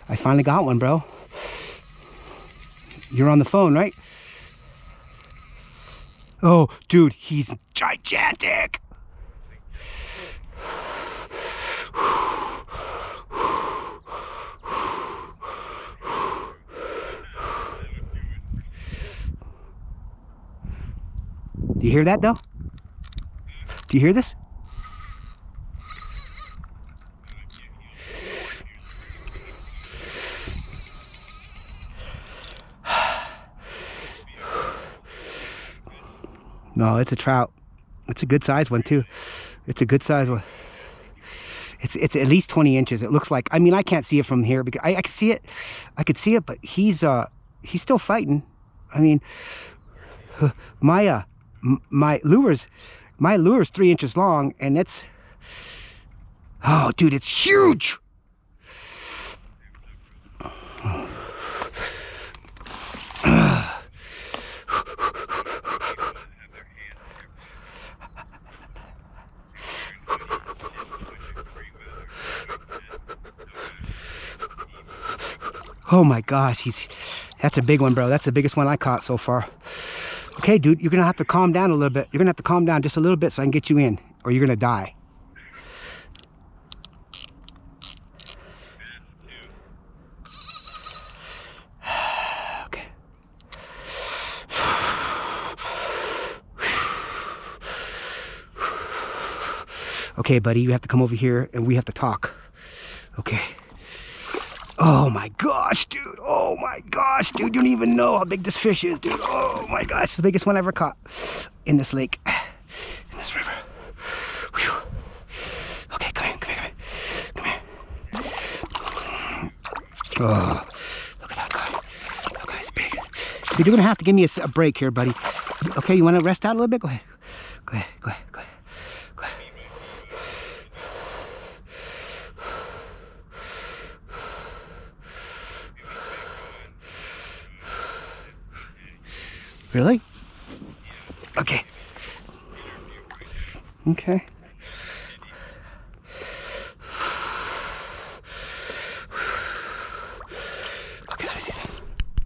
I finally got one, bro. You're on the phone, right? Oh, dude, he's gigantic. Do you hear that, though? Do you hear this? No, it's a trout. It's a good size one too. It's a good size one. It's at least 20 inches. It looks like. I mean, I can't see it from here because I can see it. I could see it, but he's still fighting. I mean, my lure's 3 inches long, and it's, oh, dude, it's huge. Oh my gosh, that's a big one, bro. That's the biggest one I caught so far. Okay, dude, you're gonna have to calm down a little bit. You're gonna have to calm down just a little bit so I can get you in, or you're gonna die. Okay. Okay, buddy, you have to come over here and we have to talk. Okay. Oh my gosh, dude. Oh my gosh, dude. You don't even know how big this fish is, dude. Oh my gosh, it's the biggest one I ever caught in this lake, in this river. Whew. Okay, come here, come here, come here. Come here. Oh, look at that guy. That guy's big. Dude, you're gonna have to give me a break here, buddy. Okay, you wanna rest out a little bit? Go ahead. Go ahead, go ahead, go ahead. Go ahead. Really? Okay. Okay.